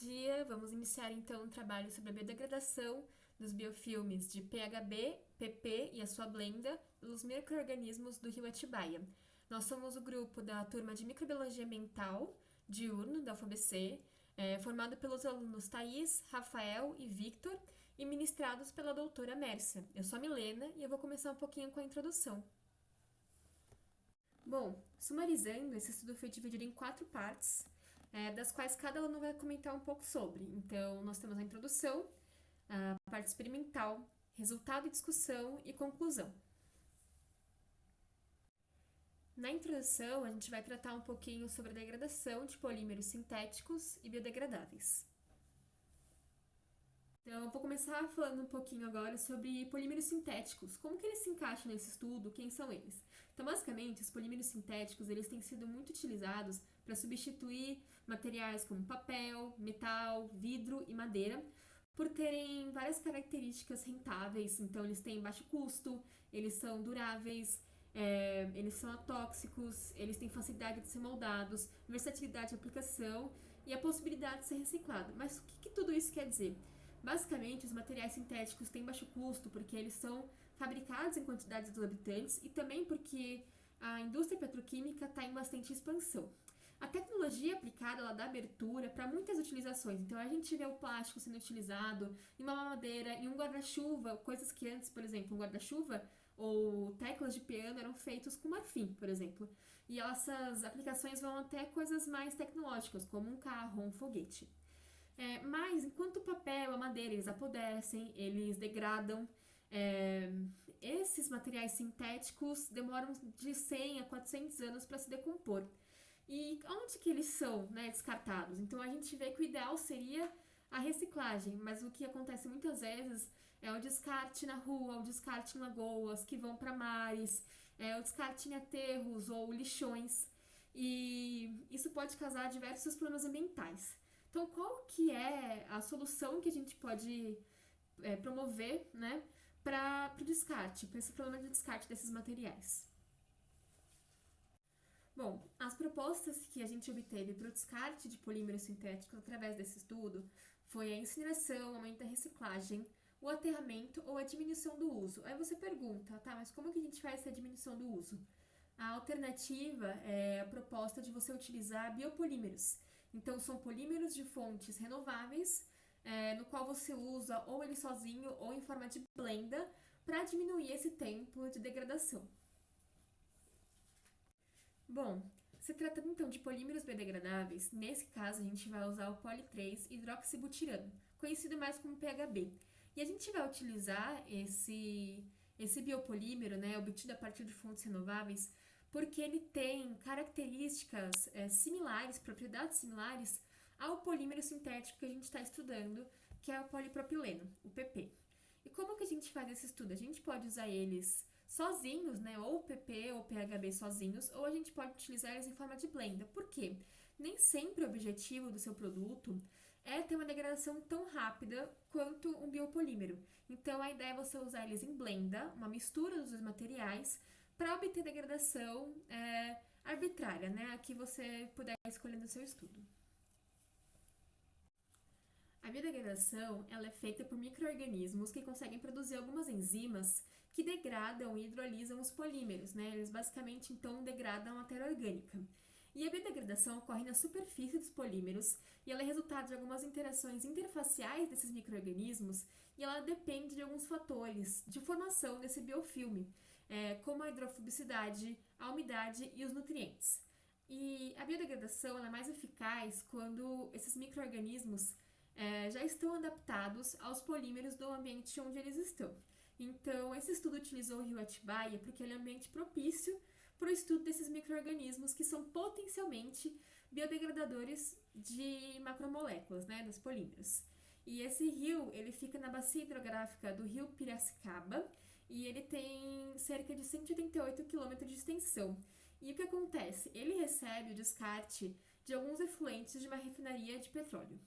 dia! Vamos iniciar então um trabalho sobre a biodegradação dos biofilmes de PHB, PP e a sua blenda dos micro-organismos do rio Atibaia. Nós somos o grupo da turma de Microbiologia Ambiental diurno da UFABC, formado pelos alunos Thaís, Rafael e Victor e ministrados pela doutora Mércia. Eu sou a Milena e eu vou começar um pouquinho com a introdução. Bom, sumarizando, esse estudo foi dividido em 4 partes, das quais cada aluno vai comentar um pouco sobre. Então, nós temos a introdução, a parte experimental, resultado e discussão e conclusão. Na introdução, a gente vai tratar um pouquinho sobre a degradação de polímeros sintéticos e biodegradáveis. Então, eu vou começar falando um pouquinho agora sobre polímeros sintéticos. Como que eles se encaixam nesse estudo? Quem são eles? Então, basicamente, os polímeros sintéticos eles têm sido muito utilizados para substituir materiais como papel, metal, vidro e madeira, por terem várias características rentáveis. Então, eles têm baixo custo, eles são duráveis, eles são atóxicos, eles têm facilidade de ser moldados, versatilidade de aplicação e a possibilidade de ser reciclado. Mas o que tudo isso quer dizer? Basicamente, os materiais sintéticos têm baixo custo porque eles são fabricados em quantidades exorbitantes e também porque a indústria petroquímica está em bastante expansão. A tecnologia aplicada ela dá abertura para muitas utilizações. Então, a gente vê o plástico sendo utilizado em uma mamadeira, em um guarda-chuva, coisas que antes, por exemplo, um guarda-chuva ou teclas de piano eram feitos com marfim, por exemplo. E essas aplicações vão até coisas mais tecnológicas, como um carro ou um foguete. Mas, enquanto o papel, a madeira, eles apodrecem, eles degradam, esses materiais sintéticos demoram de 100 a 400 anos para se decompor. E onde que eles são, descartados? Então, a gente vê que o ideal seria a reciclagem, mas o que acontece muitas vezes é o descarte na rua, o descarte em lagoas, que vão para mares, o descarte em aterros ou lixões, e isso pode causar diversos problemas ambientais. Então, qual que é a solução que a gente pode promover, para o descarte, para esse problema de descarte desses materiais? Bom, as propostas que a gente obteve para o descarte de polímeros sintéticos através desse estudo foi a incineração, o aumento da reciclagem, o aterramento ou a diminuição do uso. Aí você pergunta, tá, mas como que a gente faz essa diminuição do uso? A alternativa é a proposta de você utilizar biopolímeros. Então, são polímeros de fontes renováveis, no qual você usa ou ele sozinho ou em forma de blenda para diminuir esse tempo de degradação. Bom, se trata então de polímeros biodegradáveis. Nesse caso, a gente vai usar o poli-3-hidroxibutirano, conhecido mais como PHB. E a gente vai utilizar esse biopolímero, obtido a partir de fontes renováveis, porque ele tem características similares, propriedades similares ao polímero sintético que a gente está estudando, que é o polipropileno, o PP. E como que a gente faz esse estudo? A gente pode usar eles sozinhos, ou PP ou PHB sozinhos, ou a gente pode utilizar eles em forma de blenda. Por quê? Nem sempre o objetivo do seu produto é ter uma degradação tão rápida quanto um biopolímero. Então, a ideia é você usar eles em blenda, uma mistura dos dois materiais, para obter degradação arbitrária, a que você puder escolher no seu estudo. A biodegradação ela é feita por micro-organismos que conseguem produzir algumas enzimas que degradam e hidrolisam os polímeros, Eles basicamente, então, degradam a matéria orgânica. E a biodegradação ocorre na superfície dos polímeros e ela é resultado de algumas interações interfaciais desses micro-organismos e ela depende de alguns fatores de formação desse biofilme, como a hidrofobicidade, a umidade e os nutrientes. E a biodegradação ela é mais eficaz quando esses micro-organismos já estão adaptados aos polímeros do ambiente onde eles estão. Então, esse estudo utilizou o rio Atibaia porque ele é um ambiente propício para o estudo desses micro-organismos que são potencialmente biodegradadores de macromoléculas, dos polímeros. E esse rio, ele fica na bacia hidrográfica do rio Piracicaba e ele tem cerca de 188 quilômetros de extensão. E o que acontece? Ele recebe o descarte de alguns efluentes de uma refinaria de petróleo.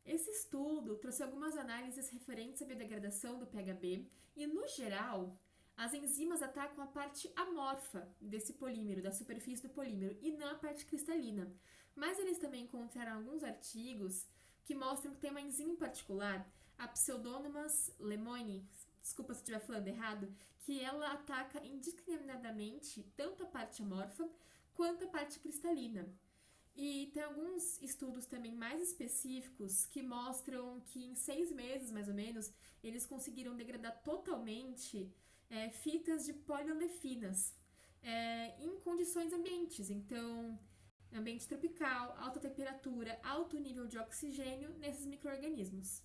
Esse estudo trouxe algumas análises referentes à biodegradação do PHB e, no geral, as enzimas atacam a parte amorfa desse polímero, da superfície do polímero, e não a parte cristalina. Mas eles também encontraram alguns artigos que mostram que tem uma enzima em particular, a Pseudomonas lemoni, desculpa se estiver falando errado, que ela ataca indiscriminadamente tanto a parte amorfa quanto a parte cristalina. E tem alguns estudos também mais específicos que mostram que em 6 meses, mais ou menos, eles conseguiram degradar totalmente fitas de poliolefinas em condições ambientes. Então, ambiente tropical, alta temperatura, alto nível de oxigênio nesses micro-organismos.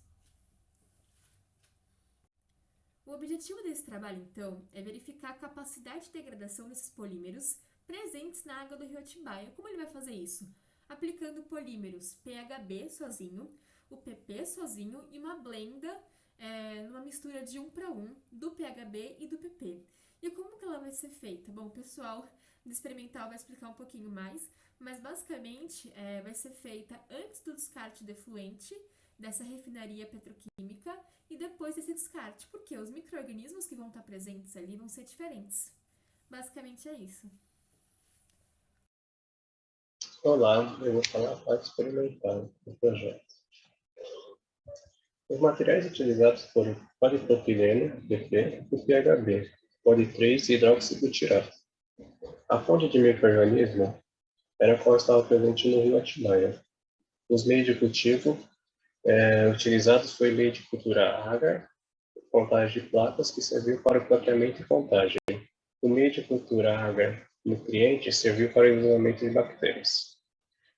O objetivo desse trabalho, então, é verificar a capacidade de degradação desses polímeros presentes na água do rio Atibaia. Como ele vai fazer isso? Aplicando polímeros PHB sozinho, o PP sozinho e uma blenda numa mistura de 1 para 1 do PHB e do PP. E como que ela vai ser feita? Bom, o pessoal do experimental vai explicar um pouquinho mais, mas basicamente vai ser feita antes do descarte do efluente dessa refinaria petroquímica e depois desse descarte, porque os micro-organismos que vão estar presentes ali vão ser diferentes. Basicamente é isso. Olá, eu vou falar a parte experimental do projeto. Os materiais utilizados foram polipropileno, PP, e PHB, poli-3-hidroxibutirato. A fonte de micro-organismo era a qual estava presente no rio Atibaia. Os meios de cultivo utilizados foi meio de cultura agar, contagem de placas, que serviu para o clareamento e contagem. O meio de cultura agar nutriente serviu para o isolamento de bactérias.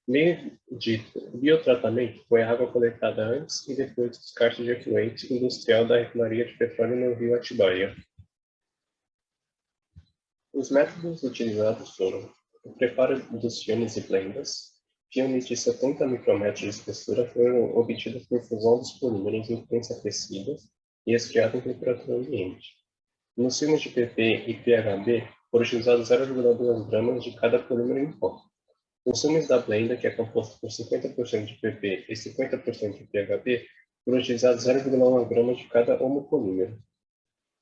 Meio de biotratamento foi a água coletada antes e depois do descarte de efluente industrial da refinaria de petróleo no rio Atibaia. Os métodos utilizados foram o preparo dos filmes e blendas. Filmes de 70 micrômetros de espessura foram obtidos por fusão dos polímeros em prensa aquecida e esfriado em temperatura ambiente. Nos filmes de PP e PHB foram utilizados 0,2 gramas de cada polímero em pó. Os filmes da blenda, que é composto por 50% de PP e 50% de PHB, foram utilizados 0,1 gramas de cada homopolímero.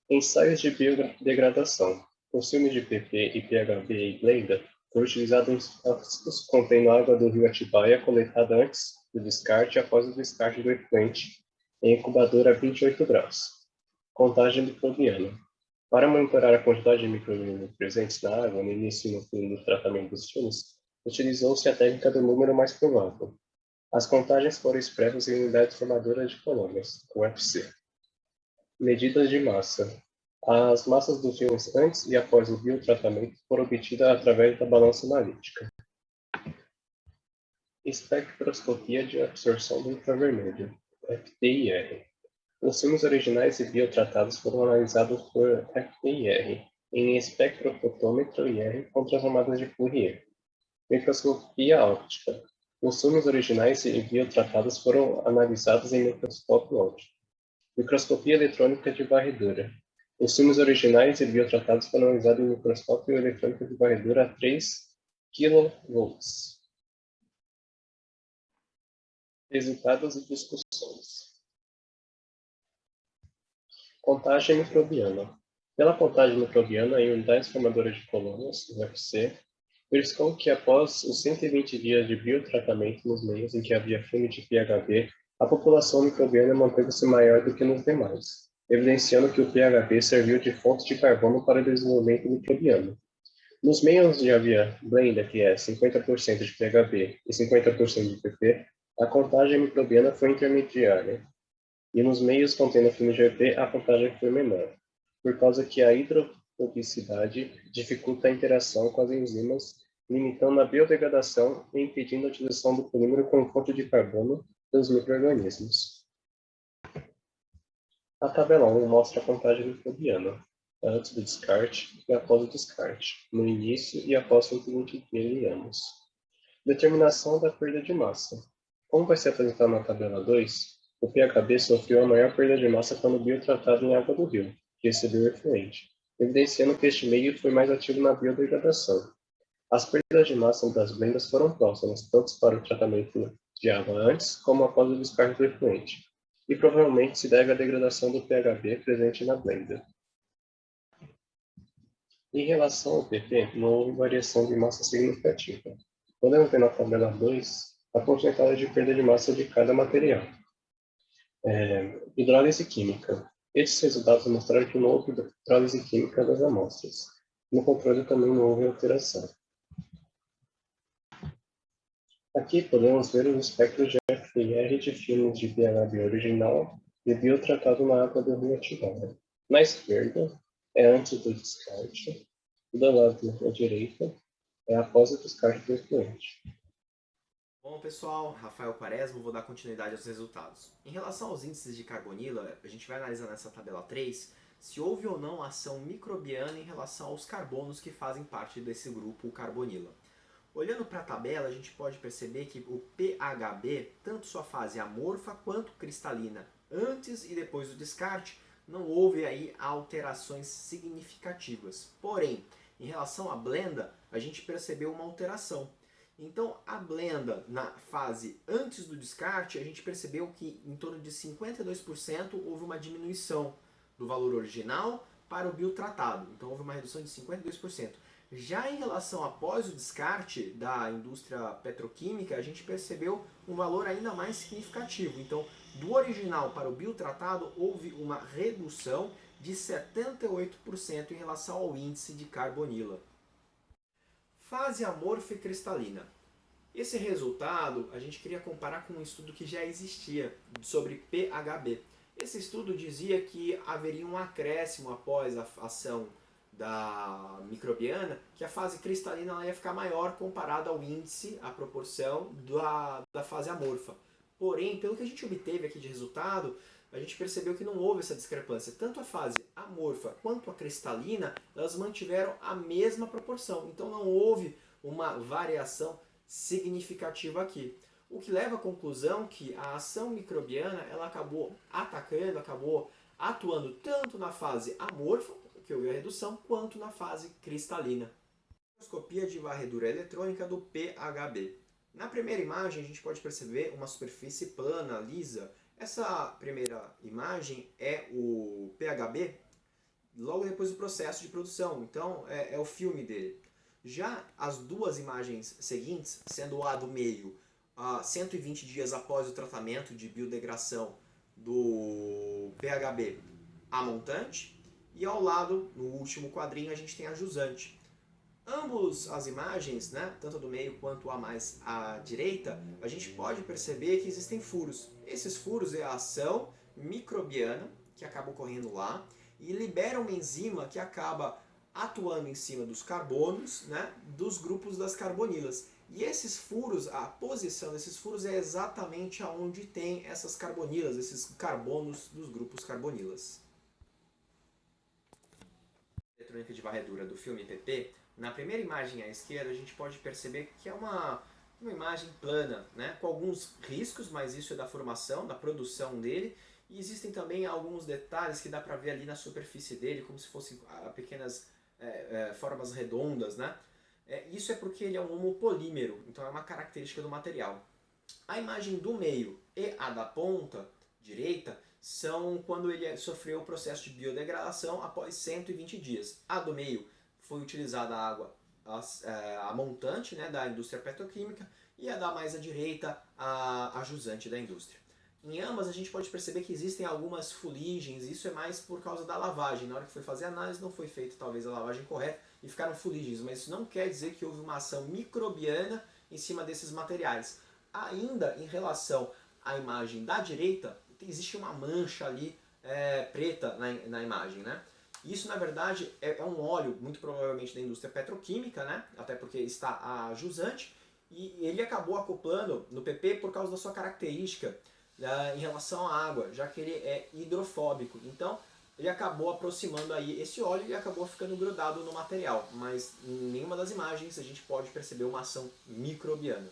Ensaios de biodegradação. Os filmes de PP e PHB e blenda foram utilizados em frascos contendo água do rio Atibaia coletada antes do descarte e após o descarte do efluente em incubadora a 28 graus. Contagem microbiana. Para monitorar a quantidade de micro-organismos presentes na água no início e no fim do tratamento dos filmes, utilizou-se a técnica do número mais provável. As contagens foram expressas em unidades formadoras de colônias, UFC. Medidas de massa. As massas dos filmes antes e após o biotratamento foram obtidas através da balança analítica. Espectroscopia de absorção do infravermelho, FTIR. Os filmes originais e biotratados foram analisados por FTIR em espectrofotômetro IR com transformadas de Fourier. Microscopia óptica. Os filmes originais e biotratados foram analisados em microscópio óptico. Microscopia eletrônica de varredura. Os filmes originais e biotratados foram analisados em microscópio eletrônico de varredura a 3 kV. Resultados e discussões. Contagem microbiana. Pela contagem microbiana em unidades formadoras de colônias, UFC, verificou que após os 120 dias de biotratamento nos meios em que havia filme de PHB, a população microbiana manteve-se maior do que nos demais, evidenciando que o PHB serviu de fonte de carbono para o desenvolvimento microbiano. Nos meios onde havia blenda, que é 50% de PHB e 50% de PP, a contagem microbiana foi intermediária. E nos meios contendo filme de EP, a contagem foi menor, por causa que a hidrofobicidade dificulta a interação com as enzimas, limitando a biodegradação e impedindo a utilização do polímero como fonte de carbono dos micro-organismos. A tabela 1 mostra a contagem microbiana, antes do descarte e após o descarte, no início e após 120 anos. Determinação da perda de massa. Como vai ser apresentado na tabela 2, o PHB sofreu a maior perda de massa quando biotratado em água do rio, que recebeu efluente, evidenciando que este meio foi mais ativo na biodegradação. As perdas de massa das blendas foram próximas, tanto para o tratamento de água antes como após o descarte do efluente, e provavelmente se deve à degradação do PHB presente na blenda. Em relação ao PP, não houve variação de massa significativa. Podemos ver na tabela 2 a porcentagem de perda de massa de cada material. Hidrólise química. Estes resultados mostraram que não houve hidrólise química das amostras. No controle também não houve alteração. Aqui podemos ver os espectros de FIR de filmes de BHB original e biotratado na água do rio Atibaia. Na esquerda é antes do descarte, do lado à direita é após o descarte do efluente. Bom pessoal, Rafael Quaresma, vou dar continuidade aos resultados. Em relação aos índices de carbonila, a gente vai analisar nessa tabela 3 se houve ou não ação microbiana em relação aos carbonos que fazem parte desse grupo carbonila. Olhando para a tabela, a gente pode perceber que o PHB, tanto sua fase amorfa quanto cristalina, antes e depois do descarte, não houve aí alterações significativas. Porém, em relação à blenda, a gente percebeu uma alteração. Então, a blenda, na fase antes do descarte, a gente percebeu que em torno de 52% houve uma diminuição do valor original para o biotratado. Então, houve uma redução de 52%. Já em relação após o descarte da indústria petroquímica, a gente percebeu um valor ainda mais significativo. Então, do original para o biotratado, houve uma redução de 78% em relação ao índice de carbonila. Fase amorfa e cristalina. Esse resultado a gente queria comparar com um estudo que já existia sobre PHB. Esse estudo dizia que haveria um acréscimo após a ação da microbiana, que a fase cristalina ela ia ficar maior comparada ao índice, à proporção da fase amorfa. Porém, pelo que a gente obteve aqui de resultado, a gente percebeu que não houve essa discrepância. Tanto a fase amorfa quanto a cristalina, elas mantiveram a mesma proporção. Então não houve uma variação significativa aqui. O que leva à conclusão que a ação microbiana ela acabou atacando, acabou atuando tanto na fase amorfa, que houve a redução, quanto na fase cristalina. Microscopia de varredura eletrônica do PHB. Na primeira imagem a gente pode perceber uma superfície plana, lisa. Essa primeira imagem é o PHB logo depois do processo de produção, então é o filme dele. Já as duas imagens seguintes, sendo a do meio, 120 dias após o tratamento de biodegradação do PHB, a montante, e ao lado, no último quadrinho, a gente tem a jusante. Ambos as imagens, né, tanto a do meio quanto a mais à direita, a gente pode perceber que existem furos. Esses furos é a ação microbiana que acaba ocorrendo lá e libera uma enzima que acaba atuando em cima dos carbonos, né, dos grupos das carbonilas. E esses furos, a posição desses furos é exatamente aonde tem essas carbonilas, esses carbonos dos grupos carbonilas. Eletrônica de varredura do filme PP, na primeira imagem à esquerda a gente pode perceber que é uma imagem plana, né, com alguns riscos, mas isso é da formação, da produção dele, e existem também alguns detalhes que dá para ver ali na superfície dele, como se fossem pequenas formas redondas, né? Isso é porque ele é um homopolímero, então é uma característica do material. A imagem do meio e a da ponta direita são quando ele sofreu o processo de biodegradação após 120 dias. A do meio foi utilizada a água, a montante, né, da indústria petroquímica, e a da mais à direita, a jusante da indústria. Em ambas a gente pode perceber que existem algumas fuligens, isso é mais por causa da lavagem. Na hora que foi fazer a análise não foi feita talvez a lavagem correta e ficaram fuligens, mas isso não quer dizer que houve uma ação microbiana em cima desses materiais. Ainda em relação à imagem da direita, existe uma mancha ali preta na imagem, né? Isso, na verdade, é um óleo, muito provavelmente da indústria petroquímica, né? Até porque está a jusante, e ele acabou acoplando no PP por causa da sua característica em relação à água, já que ele é hidrofóbico. Então, ele acabou aproximando aí esse óleo e acabou ficando grudado no material, mas em nenhuma das imagens a gente pode perceber uma ação microbiana.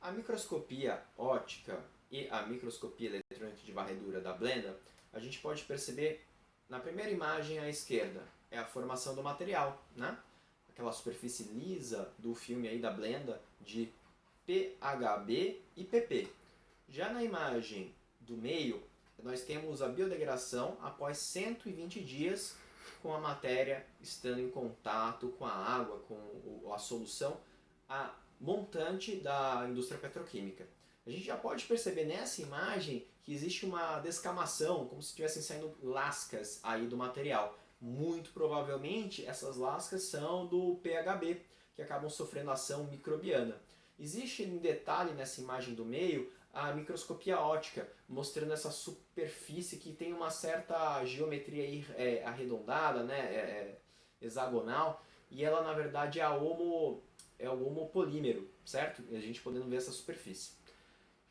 A microscopia óptica e a microscopia eletrônica de varredura da blenda, a gente pode perceber na primeira imagem à esquerda é a formação do material, né? Aquela superfície lisa do filme aí da blenda de PHB e PP. Já na imagem do meio, nós temos a biodegradação após 120 dias com a matéria estando em contato com a água, com a solução, montante da indústria petroquímica. A gente já pode perceber nessa imagem que existe uma descamação, como se estivessem saindo lascas aí do material. Muito provavelmente essas lascas são do PHB, que acabam sofrendo ação microbiana. Existe um detalhe nessa imagem do meio, a microscopia óptica, mostrando essa superfície que tem uma certa geometria aí, arredondada, né, hexagonal, e ela na verdade é o homopolímero, certo? E a gente podendo ver essa superfície.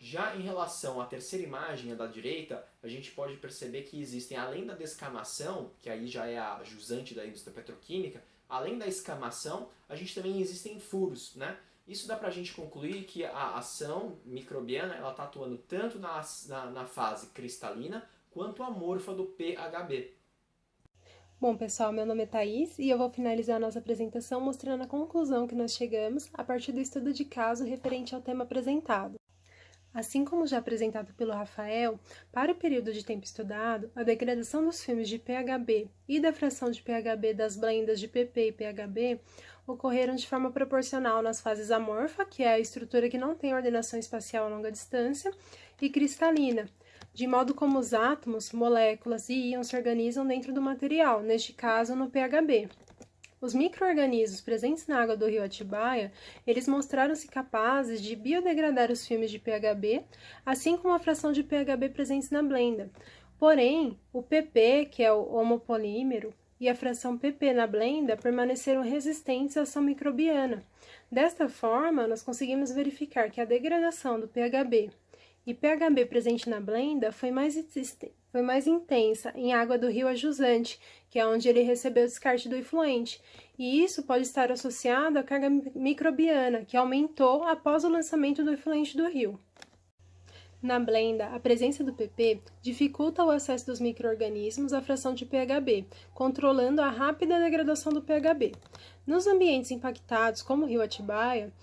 Já em relação à terceira imagem, a da direita, a gente pode perceber que existem, além da descamação, que aí já é a jusante da indústria petroquímica, além da escamação, a gente também existem furos, né? Isso dá pra gente concluir que a ação microbiana ela está atuando tanto na fase cristalina quanto amorfa do PHB. Bom, pessoal, meu nome é Thaís e eu vou finalizar a nossa apresentação mostrando a conclusão que nós chegamos a partir do estudo de caso referente ao tema apresentado. Assim como já apresentado pelo Rafael, para o período de tempo estudado, a degradação dos filmes de PHB e da fração de PHB das blendas de PP e PHB ocorreram de forma proporcional nas fases amorfa, que é a estrutura que não tem ordenação espacial a longa distância, e cristalina, de modo como os átomos, moléculas e íons se organizam dentro do material, neste caso no PHB. Os micro-organismos presentes na água do rio Atibaia, eles mostraram-se capazes de biodegradar os filmes de PHB, assim como a fração de PHB presentes na blenda. Porém, o PP, que é o homopolímero, e a fração PP na blenda permaneceram resistentes à ação microbiana. Desta forma, nós conseguimos verificar que a degradação do PHB e PHB presente na blenda foi mais intensa em água do rio ajusante, que é onde ele recebeu o descarte do efluente, e isso pode estar associado à carga microbiana, que aumentou após o lançamento do efluente do rio. Na blenda, a presença do PP dificulta o acesso dos micro-organismos à fração de PHB, controlando a rápida degradação do PHB. Nos ambientes impactados, como o rio Atibaia,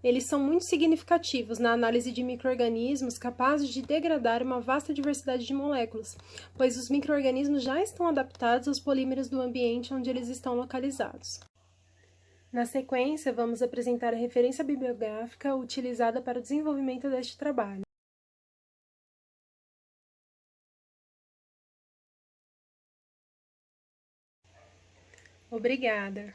eles são muito significativos na análise de micro-organismos capazes de degradar uma vasta diversidade de moléculas, pois os micro-organismos já estão adaptados aos polímeros do ambiente onde eles estão localizados. Na sequência, vamos apresentar a referência bibliográfica utilizada para o desenvolvimento deste trabalho. Obrigada!